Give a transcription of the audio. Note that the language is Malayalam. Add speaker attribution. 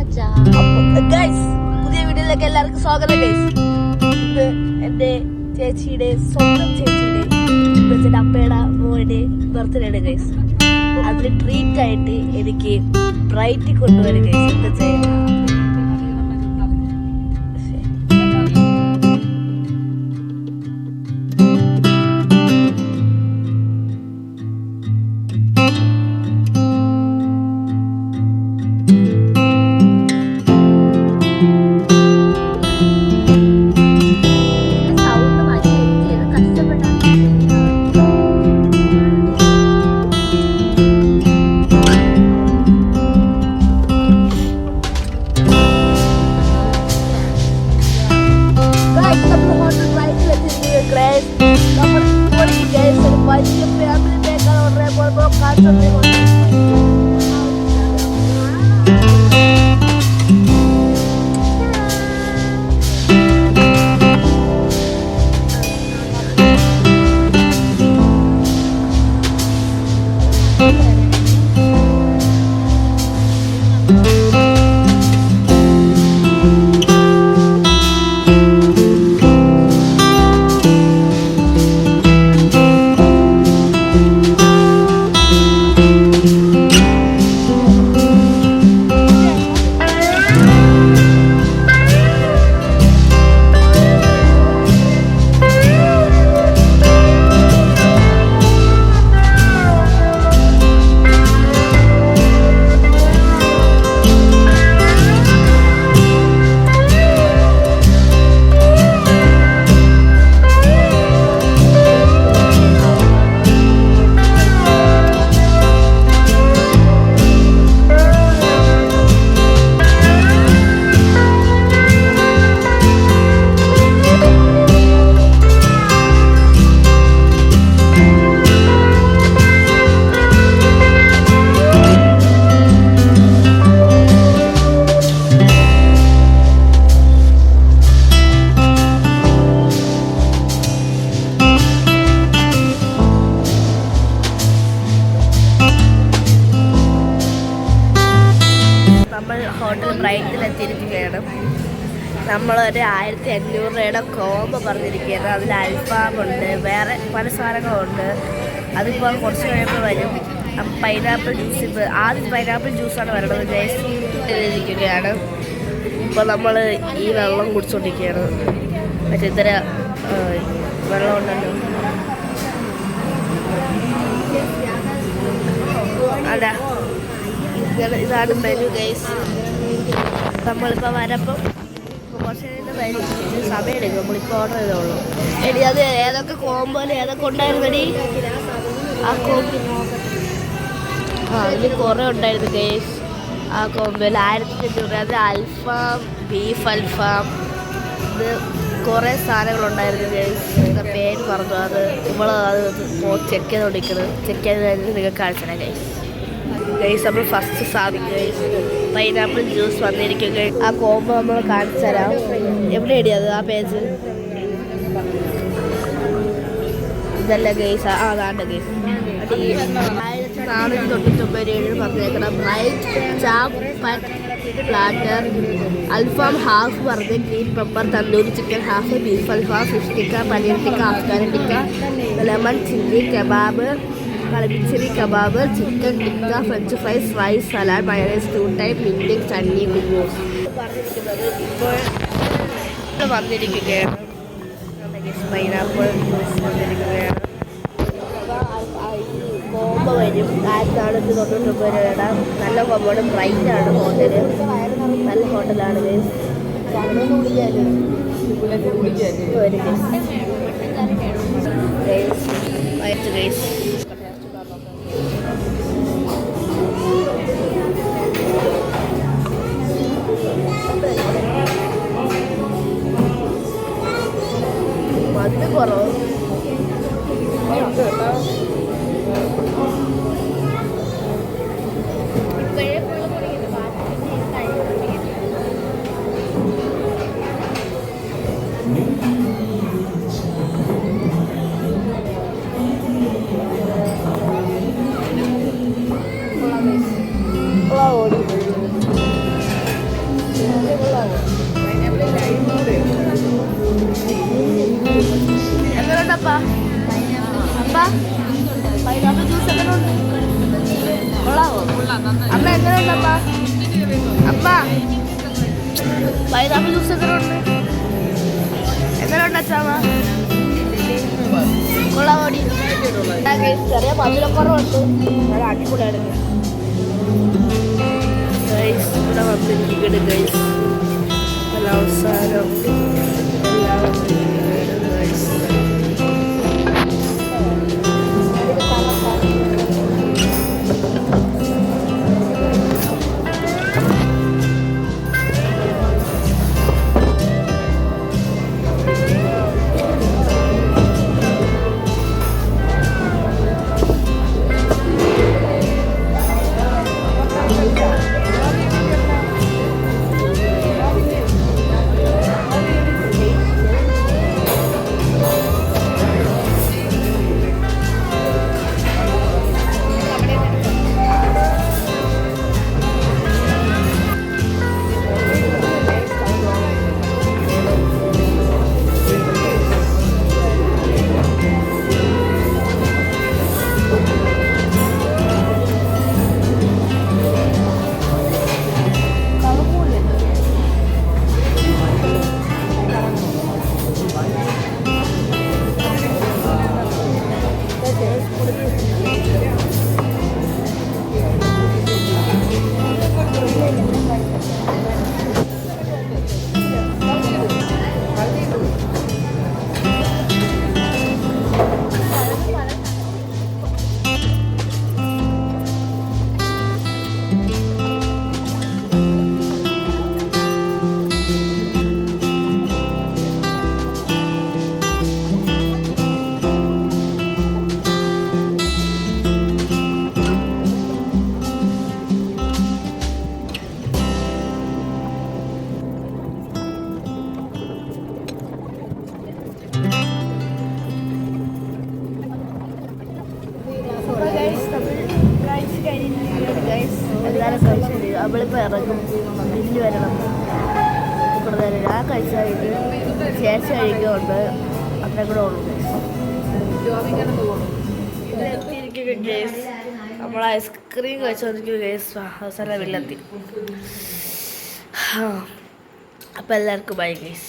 Speaker 1: പുതിയ വീഡിയോയിലേക്ക് എല്ലാവർക്കും സ്വാഗതം ഗൈസ്. ഇത് എന്റെ ചേച്ചിയുടെ സ്വന്തം ചേച്ചിയുടെ അമ്മയുടെ മോയുടെ ബർത്ത്ഡേ ആണ് ഗൈസ്. അതിന് ട്രീറ്റ് ആയിട്ട് എനിക്ക് ബ്രൈറ്റ് കൊണ്ടുവരും ഗൈസ്. എന്താ ചെയ്യാ ഹോട്ടൽ ബ്രൈറ്റിലെത്തിയിരിക്കുകയാണ്. നമ്മളൊരു 1500 രൂപയുടെ കോംബോ പറഞ്ഞിരിക്കുകയാണ്. അതിൽ അൽഫാമുണ്ട്, വേറെ പല സാധനങ്ങളുണ്ട്. അതിപ്പോൾ കുറച്ച് കഴിയുമ്പോൾ വരും. പൈനാപ്പിൾ ജ്യൂസ്, ആദ്യം പൈനാപ്പിൾ ജ്യൂസാണ് വരണത്. ജയിച്ചിരിക്കുകയാണ്. ഇപ്പോൾ നമ്മൾ ഈ വെള്ളം കുടിച്ചുകൊണ്ടിരിക്കുകയാണ്. മറ്റേ ഇത്തര വെള്ളം ഉണ്ടല്ലോ, അതാ ഇതാണ് മെനു ഗൈസ്. നമ്മളിപ്പോൾ വരപ്പം കുറച്ച് കഴിഞ്ഞ് വരും. സമയം എടുക്കും. നമ്മളിപ്പോൾ ഓർഡർ ചെയ്തോളൂ. എടി അത് ഏതൊക്കെ കോമ്പോയിൽ ഏതൊക്കെ ഉണ്ടായിരുന്നടി ആ കോമ്പോ? അതിൽ കുറേ ഉണ്ടായിരുന്നു ഗൈസ്. ആ കോമ്പോയിൽ 1500 രൂപ. അത് അൽഫാം, ബീഫ് അൽഫാം, ഇത് കുറേ സാധനങ്ങളുണ്ടായിരുന്നു ഗൈസ്. പേര് പറഞ്ഞു. അത് അത് ചെക്ക് ചെയ്തുകൊണ്ടിരിക്കുന്നത്. ചെക്ക് ചെയ്ത് കഴിഞ്ഞ് നിങ്ങൾക്ക് കാണിച്ചാൽ ഗൈസ്. നമ്മൾ ഫസ്റ്റ് സാധിക്കും ഗൈസ്. പൈനാപ്പിൾ ജ്യൂസ് വന്നിരിക്കും. ആ കോംബോ നമ്മൾ കാണിച്ചു തരാം. എവിടെ ഇടിയത് ആ പേജ്? ഇതല്ല ഗൈസ്, അതാണ് ഗൈസ്. 1499 പറഞ്ഞേക്കണം. ബ്രൈറ്റ് ചാപ്പ് പ്ലാറ്റർ അൽഫാം ഹാഫ് പറഞ്ഞ് green pepper tandoori chicken half, beef അൽഫാം, fish tikka, paneer tikka, Afghani tikka, lemon chilli kebab, കളബിച്ചിരി kebab, chicken tikka, french fries, rice, salad, mayonnaise, 2 type, മിൻറ്റിങ്, ചട്നി, കുബൂസ് പറഞ്ഞിരിക്കുന്നത്. ഇപ്പോൾ വന്നിരിക്കുകയാണ് പൈനാപ്പിൾ ജ്യൂസ് വന്നിരിക്കുകയാണ്. കോംബോ വരും 1499 രൂപയുടെ. നല്ല കോമ്പോണ്. ബ്രൈറ്റാണ് ഹോട്ടല്. നല്ല ഹോട്ടലാണ് ഗൈസ്. ഗൈസ് മധുര കുറവ്. അപ്പാ? അപ്പാ പൈനാപ്പിൾ ജ്യൂസ് എങ്ങനെയുണ്ട്? കൊള്ളാവോ? അമ്മ എങ്ങനെയുണ്ടപ്പാ? അമ്മ പൈനാപ്പിൾ ജ്യൂസ് എങ്ങനെയുണ്ട്? എങ്ങനെയുണ്ട് അച്ഛാമ്മ? കൊള്ളാവോടി? ചെറിയ മധുരക്കുറവുണ്ട്. നല്ല അടിപൊളിയാണ് ഗൈസ്. ഇവിടെ വന്നിരിക്കുന്നത് ഗൈസ് അവസാനം എല്ലാവരും കഴിച്ചിട്ട് അവളിപ്പോൾ ഇറങ്ങും. ബില്ല് വരണം. കൂടുതൽ ഞാൻ കഴിച്ചായിട്ട് ശേഷം കഴിക്കുന്നുണ്ട്. അത്ര കൂടെ ഉള്ളു. എത്തിയിരിക്കും ഗേസ്. നമ്മൾ ഐസ്ക്രീം കഴിച്ചുകൊണ്ടിരിക്കും ഗേസ്. അവസാനം വെള്ളത്തി. അപ്പോൾ എല്ലാവർക്കും ബൈ ഗേസ്.